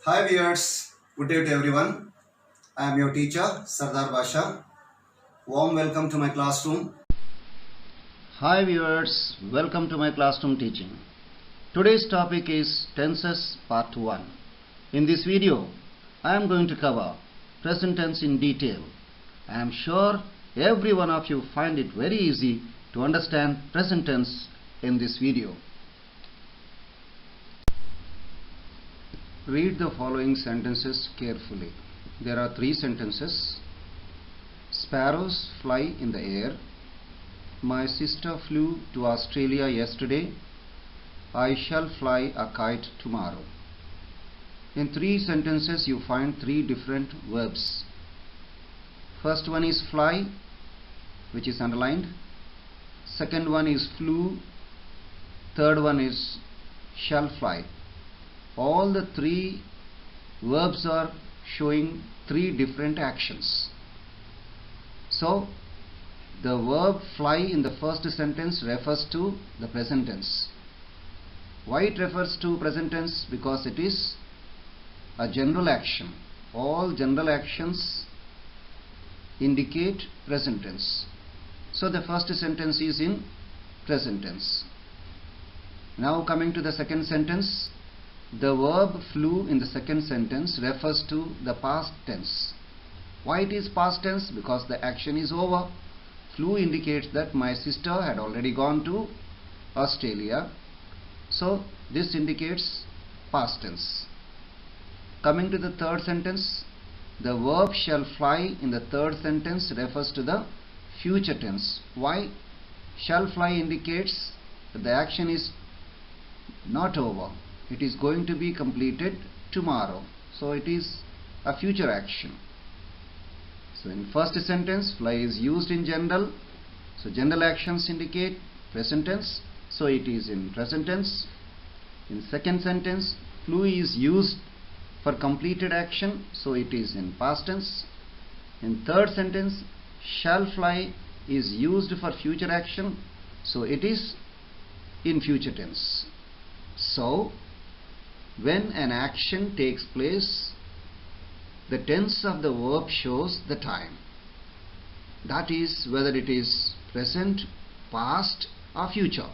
Hi viewers, good day to everyone. I am your teacher Sardar Basha. Warm welcome to my classroom. Hi viewers, welcome to my classroom teaching. Today's topic is tenses part 1. In this video, I am going to cover present tense in detail. I am sure every one of you find it very easy to understand present tense in this video. Read the following sentences carefully. There are 3 sentences. Sparrows fly in the air. My sister flew to Australia yesterday. I shall fly a kite tomorrow. In 3 sentences you find 3 different verbs. First one is fly, which is underlined. Second one is flew. Third one is shall fly. All the 3 verbs are showing 3 different actions. So the verb fly in the first sentence refers to the present tense. Why it refers to present tense? Because it is a general action. All general actions indicate present tense. So the first sentence is in present tense. Now coming to the second sentence, the verb flew in the second sentence refers to the past tense. Why it is past tense? Because the action is over. Flew indicates that my sister had already gone to Australia. So this indicates past tense. Coming to the third sentence, the verb shall fly in the third sentence refers to the future tense. Why? Shall fly indicates that the action is not over. It is going to be completed tomorrow. So it is a future action. So in first sentence, fly is used in general. So general actions indicate present tense. So it is in present tense. In second sentence, flew is used for completed action. So it is in past tense. In third sentence, shall fly is used for future action. So it is in future tense. So when an action takes place, the tense of the verb shows the time. That is whether it is present, past or future.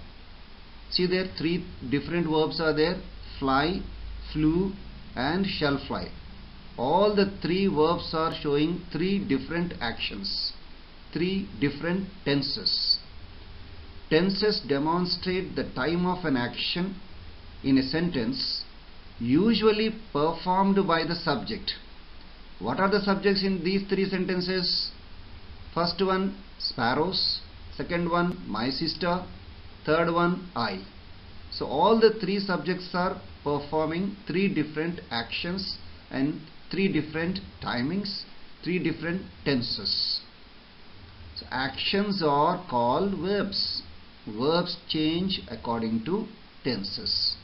See, there 3 different verbs are there: fly, flew and shall fly. All the 3 verbs are showing 3 different actions, 3 different tenses. Tenses demonstrate the time of an action in a sentence, usually performed by the subject. What are the subjects in these 3 sentences? First one, sparrows. Second one, my sister. Third one, I. So all the 3 subjects are performing 3 different actions and 3 different timings, 3 different tenses. So actions are called verbs. Verbs change according to tenses.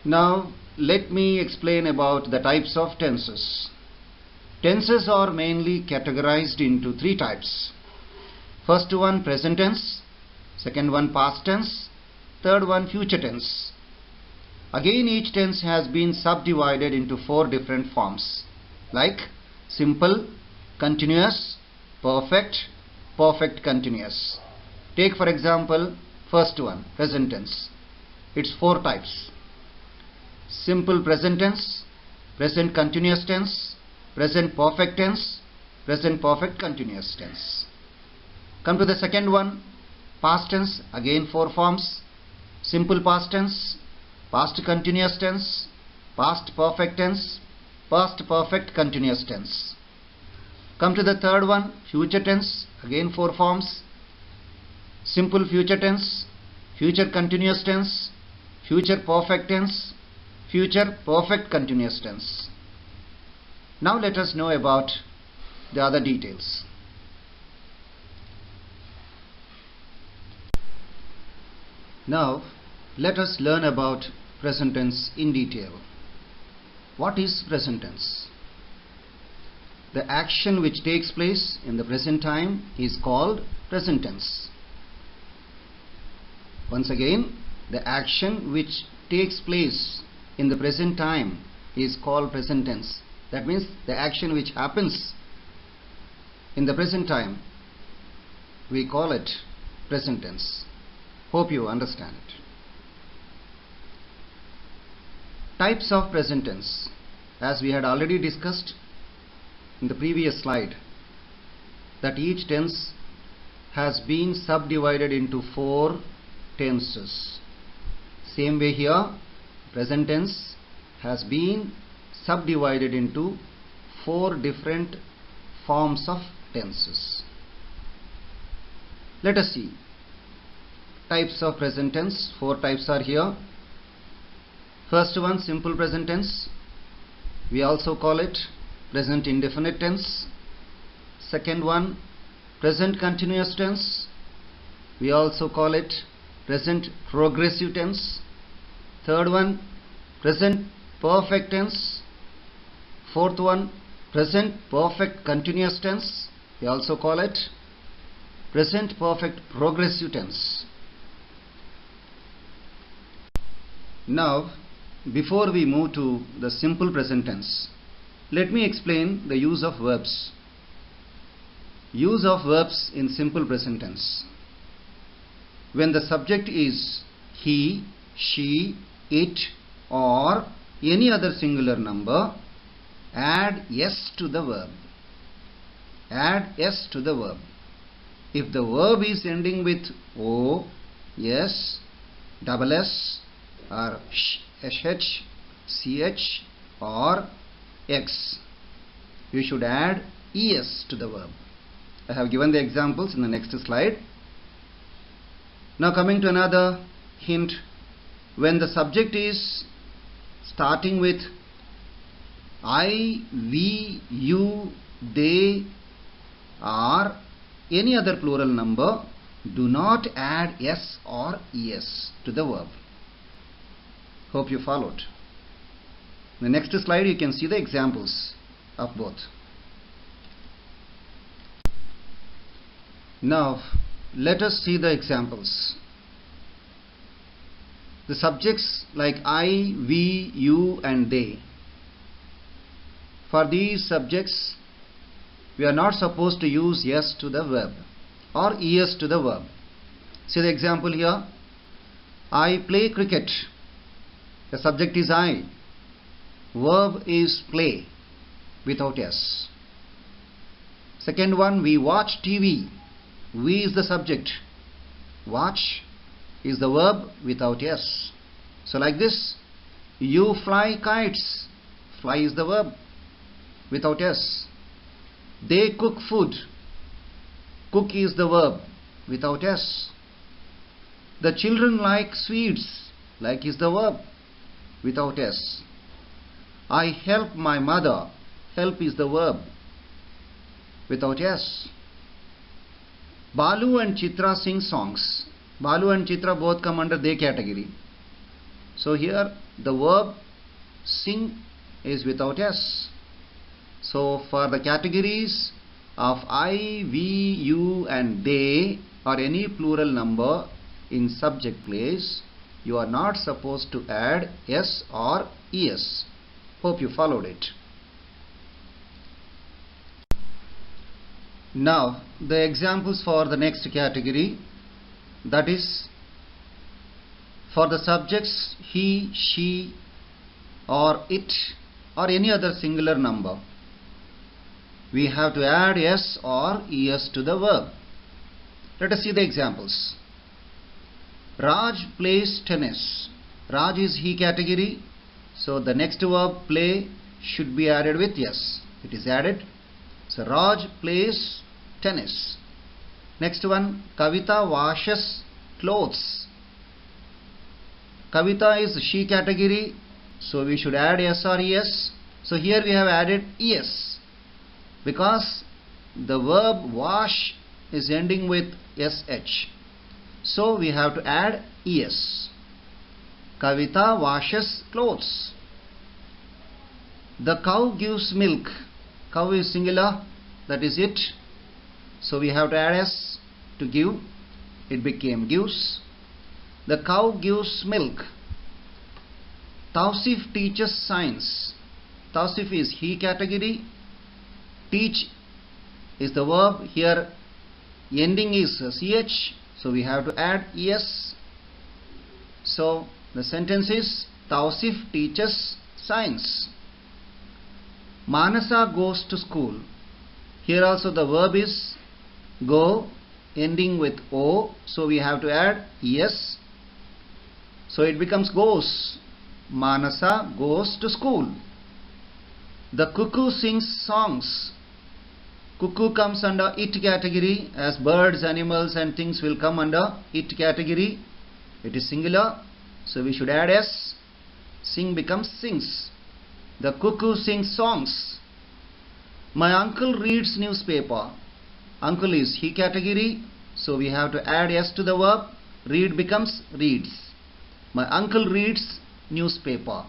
Now let me explain about the types of tenses. Tenses are mainly categorized into 3 types. First one, present tense. Second one, past tense. Third one, future tense. Again, each tense has been subdivided into 4 different forms, like simple, continuous, perfect, perfect continuous. Take for example first one, present tense. It's 4 types: simple present tense, present continuous tense, present perfect tense, present perfect continuous tense. Come to the second one, past tense. Again 4 forms: simple past tense, past continuous tense, past perfect tense, past perfect continuous tense. Come to the third one, future tense. Again 4 forms: simple future tense, future continuous tense, future perfect tense, future perfect continuous tense. Now let us know about the other details. Now let us learn about present tense in detail. What is present tense? The action which takes place in the present time is called present tense. Once again, The action which takes place in the present time is called present tense. That means the action which happens in the present time, we call it present tense. Hope you understand it. Types of present tense. As we had already discussed in the previous slide, that each tense has been subdivided into 4 tenses. Same way here, present tense has been subdivided into 4 different forms of tenses. Let us see types of present tense. 4 types are here. First one, simple present tense. We also call it present indefinite tense. Second one, present continuous tense. We also call it present progressive tense. Third one, present perfect tense. Fourth one, present perfect continuous tense. We also call it present perfect progressive tense. Now, before we move to the simple present tense, let me explain the use of verbs. Use of verbs in simple present tense. When the subject is he, she, it, or any other singular number, add s to the verb. Add s to the verb. If the verb is ending with o, s, double s, or sh, ch, or x, you should add es to the verb. I have given the examples in the next slide. Now coming to another hint, when the subject is starting with I, we, you, they, or any other plural number, do not add s or es to the verb. Hope you followed. In the next slide you can see the examples of both. Now let us see the examples. The subjects like I, we, you and they. For these subjects we are not supposed to use s to the verb or es to the verb. See the example here. I play cricket. The subject is I. Verb is play without s. Second one, we watch TV. We is the subject. Watch is the verb without s. So like this, you fly kites. Fly is the verb without s. They cook food. Cook is the verb without s. The children like sweets. Like is the verb without s. I help my mother. Help is the verb without s. Balu and Chitra sing songs. Balu and Chitra both come under they category. So here the verb sing is without s. So for the categories of I, we, you and they, or any plural number in subject place, you are not supposed to add s or es. Hope you followed it. Now the examples for the next category, that is for the subjects he, she or it or any other singular number, we have to add s or es to the verb. Let us see the examples. Raj plays tennis. Raj is he category, so the next verb play should be added with s. It is added. So Raj plays tennis. Next one, Kavita washes clothes. Kavita is she category, so we should add s or es. So here we have added es because the verb wash is ending with sh. So we have to add es. Kavita washes clothes. The cow gives milk. Cow is singular, that is it. So we have to add s to give. It became gives. The cow gives milk. Tausif teaches science. Tausif is he category. Teach is the verb. Here ending is ch, so we have to add es. So the sentence is Tausif teaches science. Manasa goes to school. Here also the verb is go, ending with o, so we have to add es. So it becomes goes. Manasa goes to school. The cuckoo sings songs. Cuckoo comes under it category, as birds, animals and things will come under it category. It is singular, so we should add s. Sing becomes sings. The cuckoo sings songs. My uncle reads newspaper. Uncle is he category, so we have to add s to the verb. Read becomes reads. My uncle reads newspaper.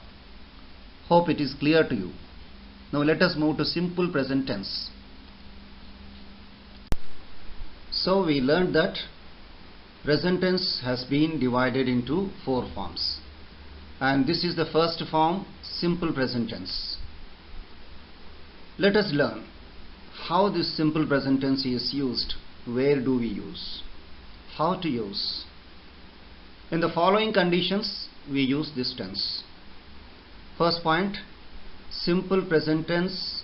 Hope it is clear to you. Now let us move to simple present tense. So we learned that present tense has been divided into 4 forms, and this is the first form, simple present tense. Let us learn how this simple present tense is used. Where do we use? How to use? In the following conditions we use this tense. First point, simple present tense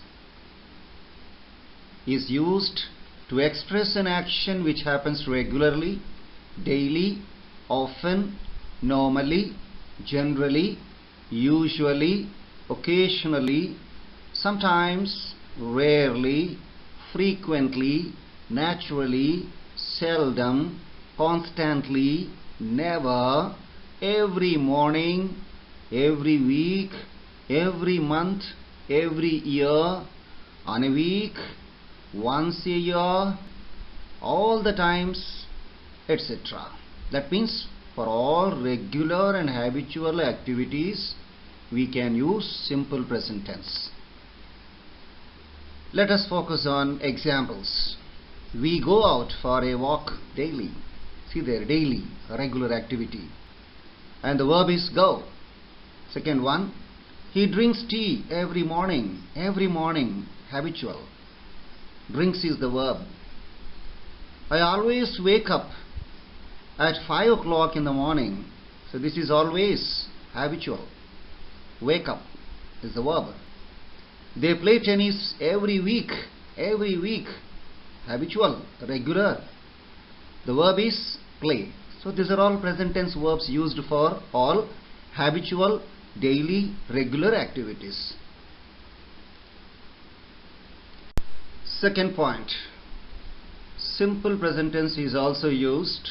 is used to express an action which happens regularly, daily, often, normally, generally, usually, occasionally, sometimes, rarely, frequently, naturally, seldom, constantly, never, every morning, every week, every month, every year, on a week, once a year, all the times, etc. That means for all regular and habitual activities we can use simple present tense. Let us focus on examples. We go out for a walk daily. See there, daily, a regular activity. And the verb is go. Second one, he drinks tea every morning, habitual. Drinks is the verb. I always wake up at 5 o'clock in the morning. So this is always, habitual. Wake up is the verb. They play tennis every week, habitual, regular. The verb is play. So these are all present tense verbs used for all habitual, daily, regular activities. Second point, simple present tense is also used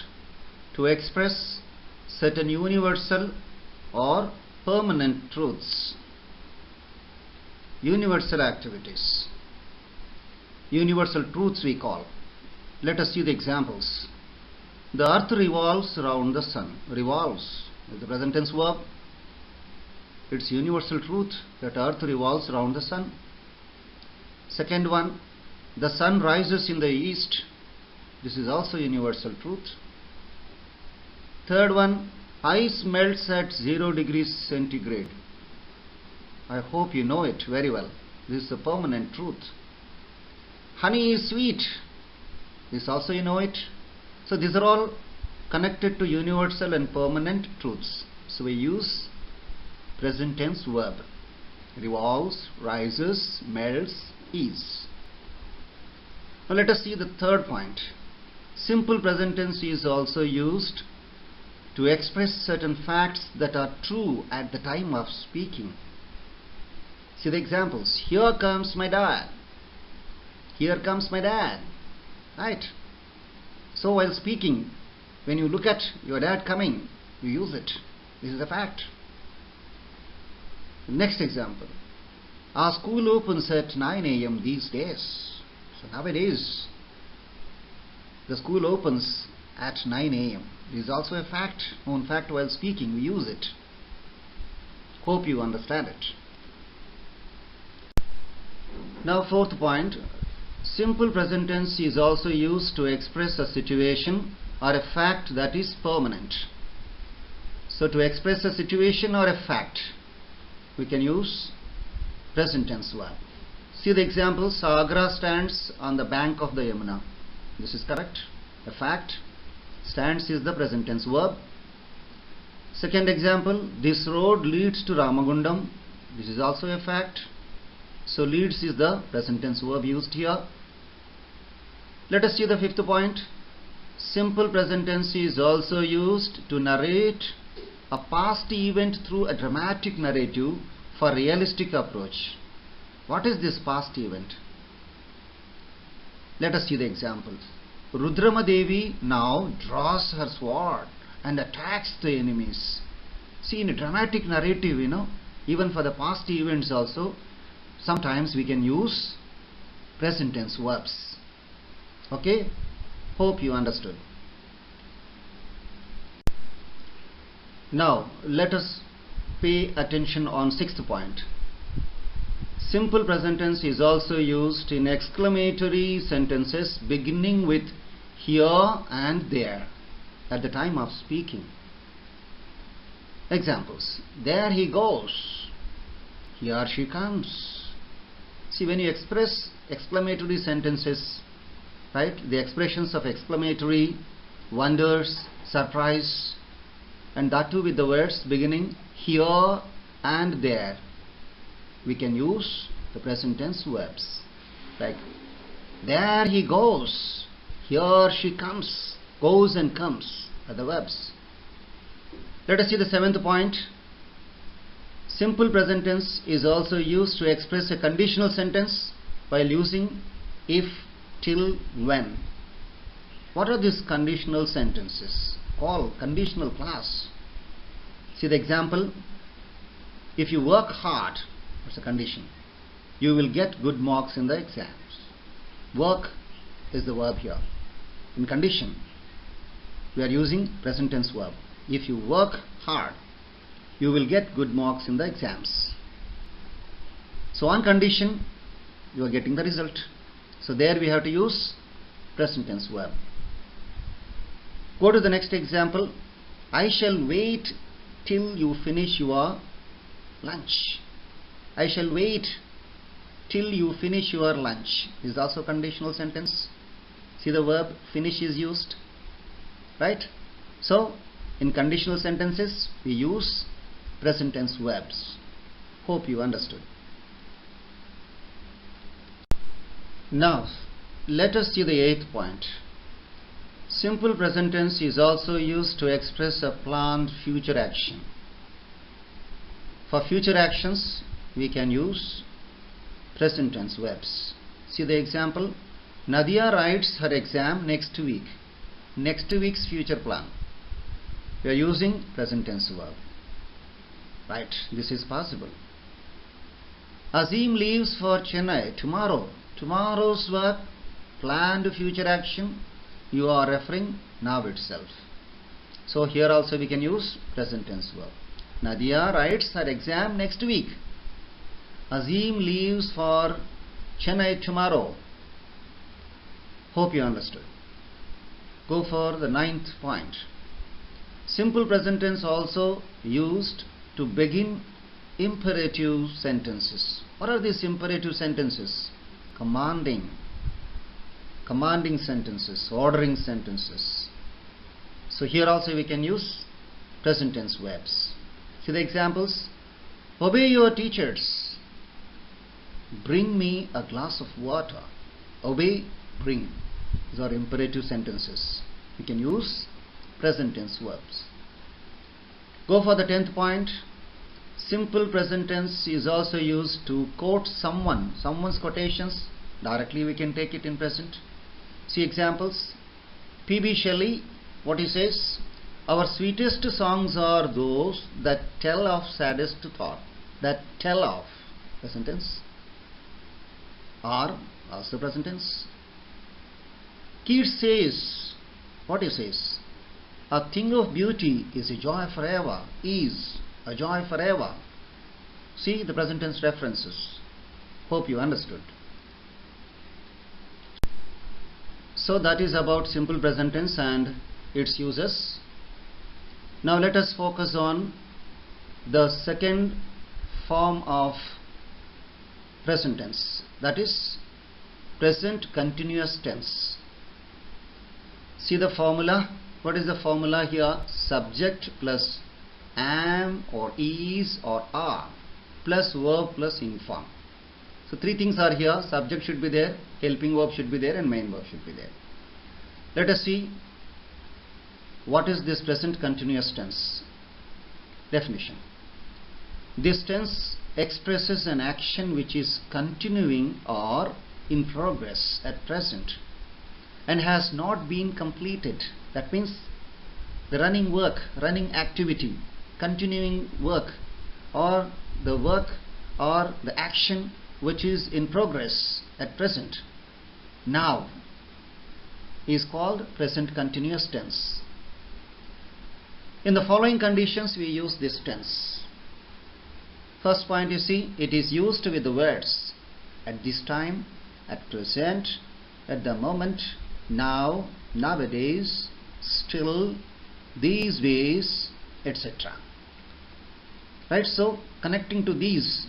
to express certain universal or permanent truths. Universal activities, universal truths we call. Let us see the examples. The earth revolves around the sun. Revolves is the present tense verb. It's universal truth that earth revolves around the sun. Second one, the sun rises in the east. This is also universal truth. Third one, ice melts at 0 degrees centigrade. I hope you know it very well. This is a permanent truth. Honey is sweet. This also you know it. So these are all connected to universal and permanent truths. So we use present tense verb. Revolves, rises, melts, is. Now let us see the third point. Simple present tense is also used to express certain facts that are true at the time of speaking. See the examples. Here comes my dad. Here comes my dad. Right? So while speaking, when you look at your dad coming, you use it. This is a fact. Next example. Our school opens at 9 a.m. these days. So nowadays, the school opens at 9 a.m. This is also a fact. In fact, while speaking, we use it. Hope you understand it. Now, fourth point. Simple present tense is also used to express a situation or a fact that is permanent. So to express a situation or a fact, we can use present tense verb. See the examples. Agra stands on the bank of the Yamuna. This is correct. A fact. Stands is the present tense verb. Second example, this road leads to Ramagundam. This is also a fact. So leads is the present tense verb used here. Let us see the fifth point. Simple present tense is also used to narrate a past event through a dramatic narrative for realistic approach. What is this past event? Let us see the example. Rudramadevi now draws her sword and attacks the enemies. See, in a dramatic narrative, even for the past events also, sometimes we can use present tense verbs. Okay? Hope you understood. Now, let us pay attention on sixth point. Simple present tense is also used in exclamatory sentences beginning with here and there at the time of speaking. Examples. There he goes. Here she comes. See, when you express exclamatory sentences, right, the expressions of exclamatory, wonders, surprise, and that too with the words beginning here and there, we can use the present tense verbs like there he goes, here she comes. Goes and comes are the verbs. Let us see the seventh point. Simple present tense is also used to express a conditional sentence while using if, till, when. What are these conditional sentences? Call conditional clause. See the example. If you work hard, that's a condition, you will get good marks in the exams. Work is the verb here. In condition, we are using present tense verb. If you work hard, you will get good marks in the exams. So on condition, you are getting the result. So there we have to use present tense verb. Go to the next example. I shall wait till you finish your lunch. I shall wait till you finish your lunch. This is also conditional sentence. See the verb finish is used, right? So in conditional sentences we use present tense verbs. Hope you understood. Now let us see the eighth point. Simple present tense is also used to express a planned future action. For future actions we can use present tense verbs. See the example. Nadia writes her exam next week. Next week's future plan. We are using present tense verb. Right, this is possible. Azim leaves for Chennai tomorrow. Tomorrow's verb, planned future action, you are referring now itself. So here also we can use present tense verb. Nadia writes her exam next week. Azim leaves for Chennai tomorrow. Hope you understood. Go for the ninth point. Simple present tense also used to begin imperative sentences. What are these imperative sentences? Commanding sentences, ordering sentences. So here also we can use present tense verbs. See the examples. Obey your teachers. Bring me a glass of water. Obey, bring. These are imperative sentences. We can use present tense verbs. Go for the 10th point. Simple present tense is also used to quote someone's quotations. Directly we can take it in present. See examples. P.B. Shelley, what he says, our sweetest songs are those that tell of saddest thought. That tell of, present tense. Are also present tense. Keats says, what he says, a thing of beauty is a joy forever, is a joy forever. See the present tense references. Hope you understood. So that is about simple present tense and its uses. Now let us focus on the second form of present tense, that is present continuous tense. See the formula. What is the formula here? Subject plus am or is or are plus verb plus inform. So three things are here. Subject should be there, helping verb should be there, and main verb should be there. Let us see what is this present continuous tense. Definition. This tense expresses an action which is continuing or in progress at present and has not been completed. That means the running work, running activity, continuing work, or the work or the action which is in progress at present now is called present continuous tense. In the following conditions we use this tense. First point, you see, it is used with the words at this time, at present, at the moment, now, nowadays, still, these ways, etc. Right? So connecting to these,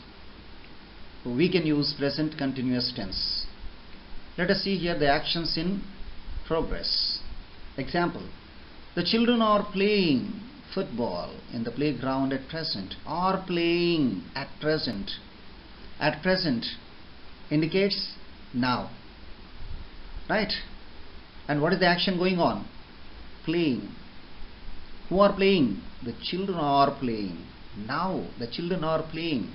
we can use present continuous tense. Let us see here the actions in progress. Example, the children are playing football in the playground at present. Are playing at present. At present indicates now. Right? And what is the action going on? Playing. Who are playing? The children are playing. Now the children are playing.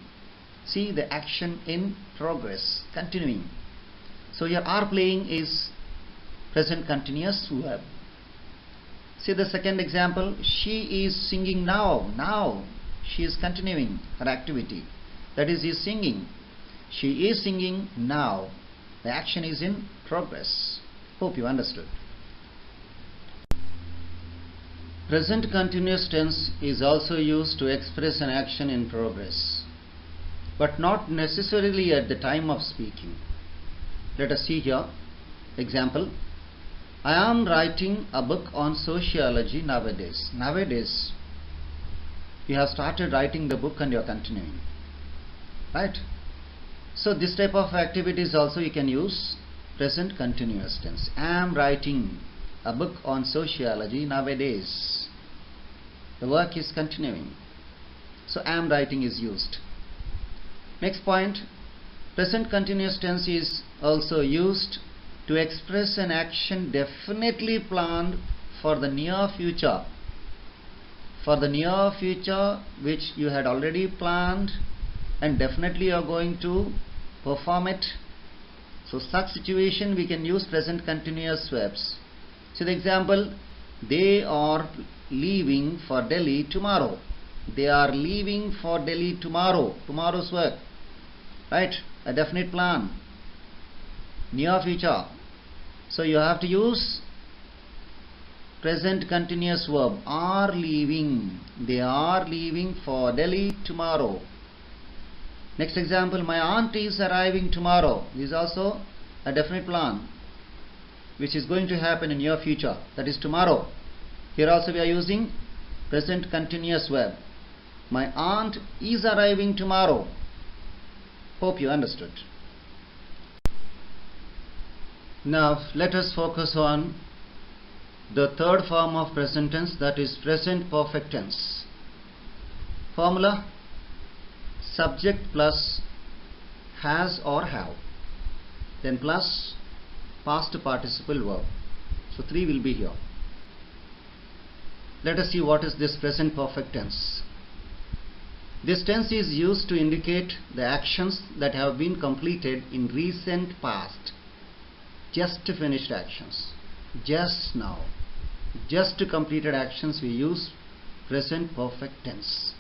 See the action in progress, continuing. So here are playing is present continuous verb. See the second example, she is singing now. Now she is continuing her activity. That is singing. She is singing now. The action is in progress. Hope you understood. Present continuous tense is also used to express an action in progress, but not necessarily at the time of speaking. Let us see here. Example, I am writing a book on sociology nowadays. Nowadays, you have started writing the book and you are continuing. Right? So this type of activities also you can use present continuous tense. I am writing a book on sociology nowadays. The work is continuing. So I am writing is used. Next point, present continuous tense is also used to express an action definitely planned for the near future. For the near future which you had already planned and definitely you are going to perform it. So such situation we can use present continuous verbs. So the example, they are leaving for Delhi tomorrow. They are leaving for Delhi tomorrow. Tomorrow's work. Right? A definite plan. Near future. So you have to use present continuous verb. Are leaving. They are leaving for Delhi tomorrow. Next example, my aunt is arriving tomorrow. This is also a definite plan which is going to happen in near future. That is tomorrow. Here also we are using present continuous verb. My aunt is arriving tomorrow. Hope you understood. Now let us focus on the third form of present tense, that is present perfect tense. Formula, subject plus has or have, then plus past participle verb. So three will be here. Let us see what is this present perfect tense. This tense is used to indicate the actions that have been completed in recent past. Just finished actions. Just now. Just completed actions we use present perfect tense.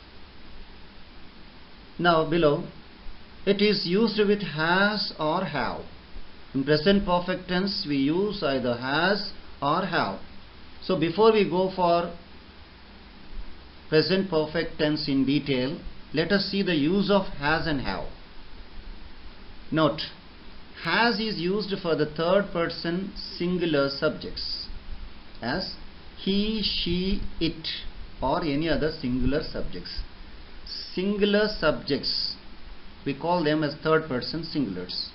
Now below, it is used with has or have. In present perfect tense we use either has or have. So before we go for present perfect tense in detail, let us see the use of has and have. Note, has is used for the third person singular subjects as he, she, it or any other singular subjects. Singular subjects, we call them as third person singulars.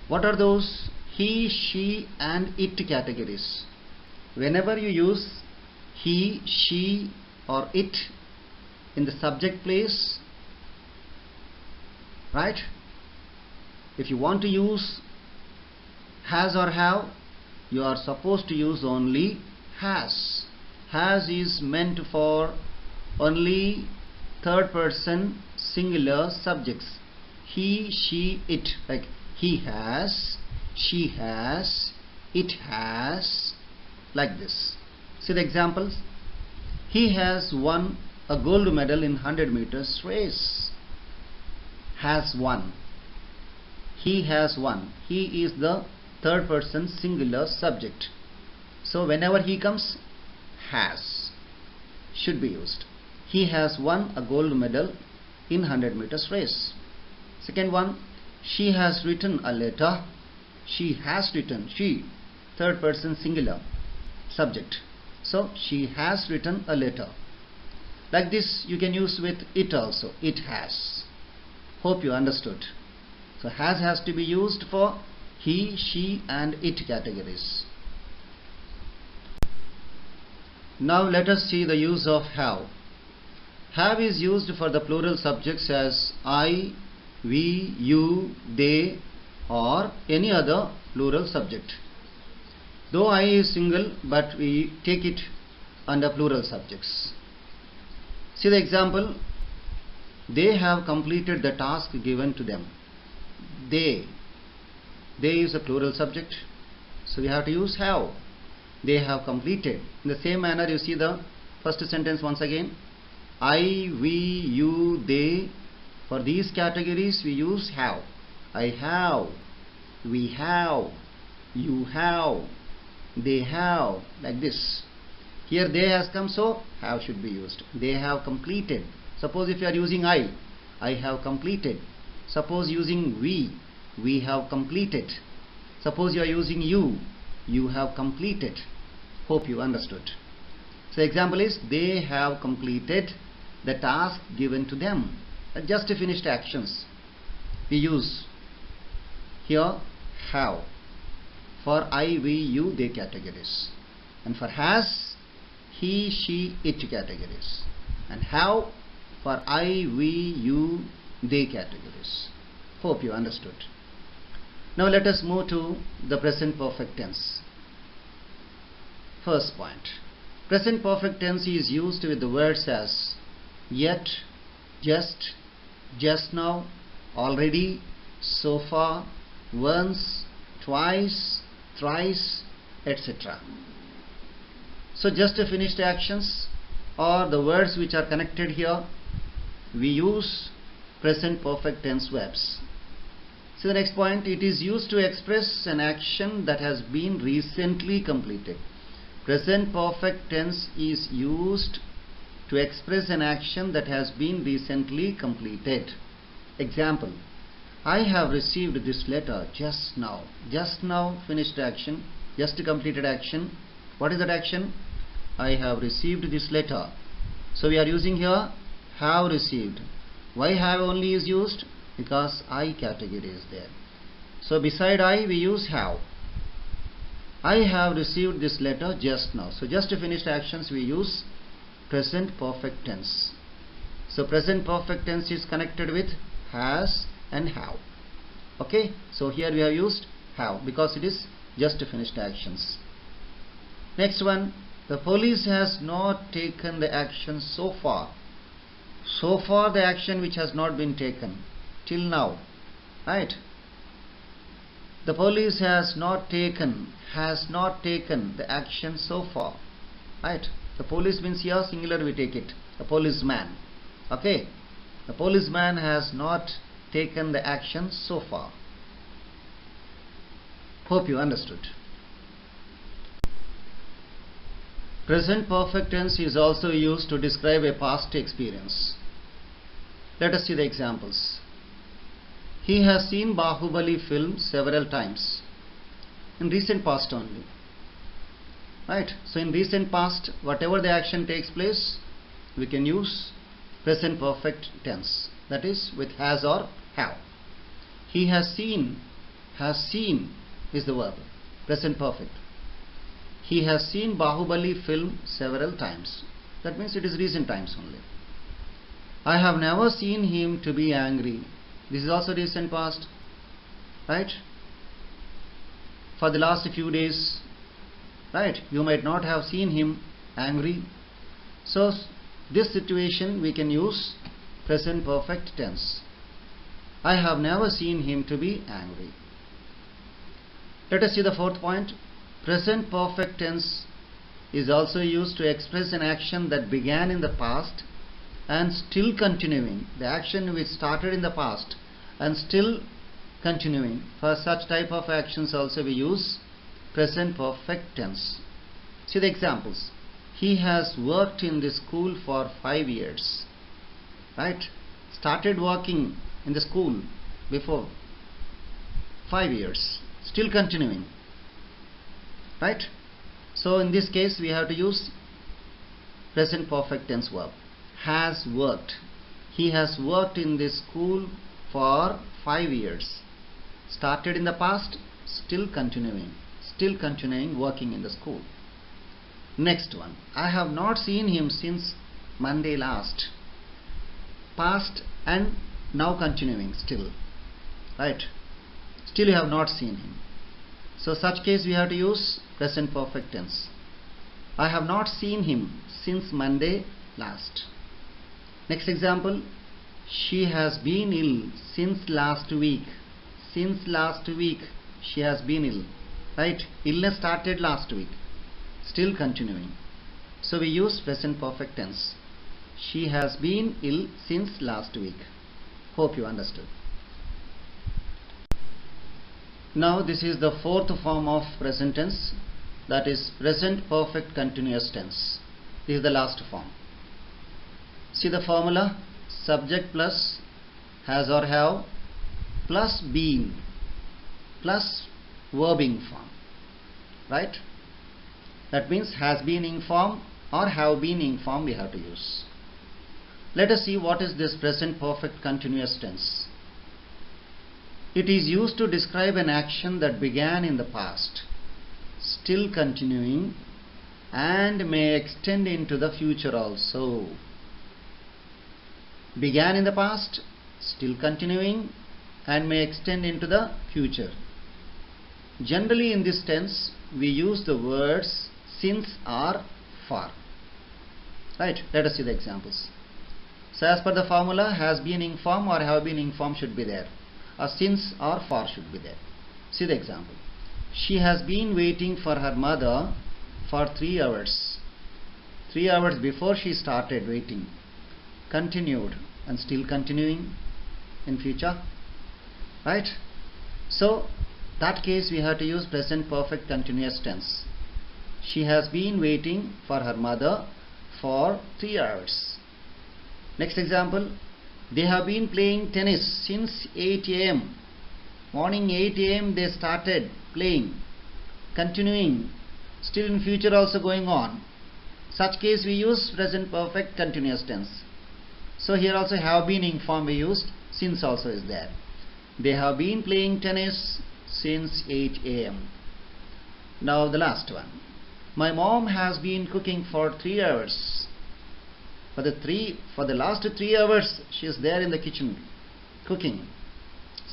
What are those? He, she and it categories. Whenever you use he, she or it in the subject place, right? If you want to use has or have, you are supposed to use only has. Has is meant for only third person singular subjects. He, she, it, like he has, she has, it has, like this. See the examples. He has won a gold medal in 100 meters race. Has won. He has won. He is the third person singular subject. So whenever he comes, has should be used. He has won a gold medal in 100 meters race. Second one, she has written a letter. She has written. She, third person singular subject. So she has written a letter. Like this you can use with it also. It has. Hope you understood. So has to be used for he, she and it categories. Now let us see the use of have. Have is used for the plural subjects as I, we, you, they or any other plural subject. Though I is single, but we take it under plural subjects. See the example. They have completed the task given to them. They is a plural subject, so we have to use have. They have completed. In the same manner, you see the first sentence once again. I, we, you, they. For these categories we use have. I have, we have, you have, they have, like this. Here they has come, so have should be used. They have completed. Suppose if you are using I have completed. Suppose using we have completed. Suppose you are using you have completed. Hope you understood. So example is, they have completed the task given to them. Just finished actions. We use here have for I, we, you, they categories, and for has, he, she, it categories, and have for I, we, you, they categories. Hope you understood. Now let us move to the present perfect tense. First point. Present perfect tense is used with the words as yet, just now, already, so far, once, twice, thrice, etc. So just finished actions or the words which are connected here, we use present perfect tense verbs. So the next point, it is used to express an action that has been recently completed. Present perfect tense is used to express an action that has been recently completed. Example, I have received this letter just now. Just now, finished action, just completed action. What is that action? I have received this letter. So we are using here have received. Why have only is used? Because I category is there. So beside I we use have. I have received this letter just now. So just finished actions we use present perfect tense. So present perfect tense is connected with has and have. Okay, so here we have used have because it is just finished actions. Next one, the police has not taken the action so far. So far the action which has not been taken till now, right? The police has not taken the action so far, right? The police means here singular, we take it, the policeman. Okay, the policeman has not taken the action so far. Hope you understood. Present perfect tense is also used to describe a past experience. Let us see the examples. He has seen Bahubali film several times, in recent past only. right? So in recent past, whatever the action takes place, we can use present perfect tense, that is with has or have. He has seen is the verb, present perfect. He has seen Bahubali film several times, that means it is recent times only. I have never seen him to be angry, this is also recent past, right? For the last few days, right, you might not have seen him angry. So this situation we can use present perfect tense. I have never seen him to be angry. Let us see the fourth point. Present perfect tense is also used to express an action that began in the past and still continuing. The action which started in the past and still continuing. For such type of actions also we use present perfect tense. See the examples. He has worked in the school for 5 years. Right? Started working in the school before 5 years. Still continuing. Right? So in this case we have to use present perfect tense verb. Has worked. He has worked in this school for 5 years. Started in the past, still continuing working in the school. Next one. I have not seen him since Monday last. Past and now continuing still. Right? Still you have not seen him. So such case we have to use present perfect tense. I have not seen him since Monday last. Next example. She has been ill since last week. Since last week she has been ill. Right? Illness started last week. Still continuing. So we use present perfect tense. She has been ill since last week. Hope you understood. Now this is the fourth form of present tense, that is present perfect continuous tense. This is the last form. See the formula. Subject plus has or have plus been plus verbing form. Right? That means has been in form or have been in form we have to use. Let us see what is this present perfect continuous tense. It is used to describe an action that began in the past, still continuing, and may extend into the future also. Began in the past, still continuing, and may extend into the future. Generally in this tense we use the words since or for. Right? Let us see the examples. So as per the formula, has been in form or have been in form should be there. Or since or for should be there. See the example. She has been waiting for her mother for 3 hours. 3 hours before she started waiting. Continued and still continuing in future. Right? So that case we have to use present perfect continuous tense. She has been waiting for her mother for 3 hours. Next example. They have been playing tennis since 8 a.m. Morning 8 a.m. they started playing. Continuing. Still in future also going on. Such case we use present perfect continuous tense. So here also have been in form we used. Since also is there. They have been playing tennis since 8 a.m. Now the last one. My mom has been cooking for 3 hours. For the last 3 hours she is there in the kitchen cooking.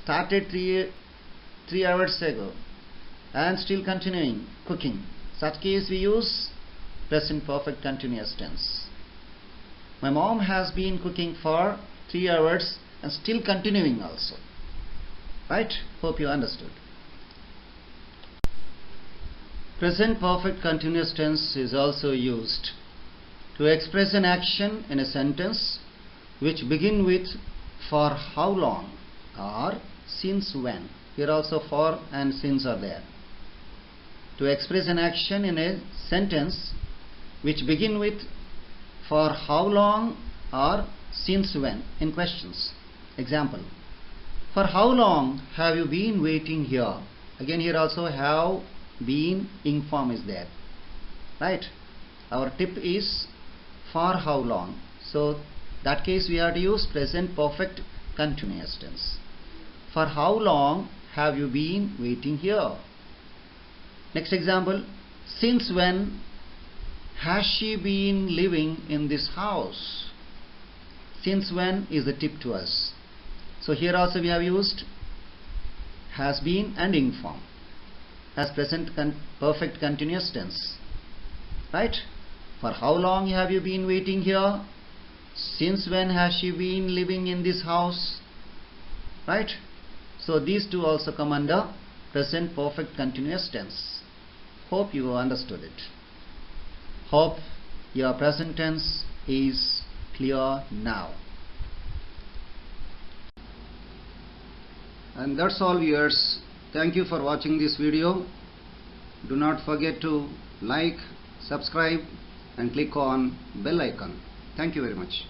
Started 3 hours ago and still continuing cooking. Such case we use present perfect continuous tense. My mom has been cooking for 3 hours and still continuing also. Right? Hope you understood. Present perfect continuous tense is also used to express an action in a sentence which begin with for how long or since when. Here also for and since are there. To express an action in a sentence which begin with for how long or since when in questions. Example. For how long have you been waiting here? Again here also have been in form is there. right? Our tip is for how long. So that case we have to use present perfect continuous tense. For how long have you been waiting here? Next example, since when has she been living in this house? Since when is the tip to us. So here also we have used has been and ing form as present perfect continuous tense, right? For how long have you been waiting here? Since when has she been living in this house, right? So these two also come under present perfect continuous tense. Hope you understood it. Hope your present tense is clear now. And that's all, viewers. Thank you for watching this video. Do not forget to like, subscribe and click on bell icon. Thank you very much.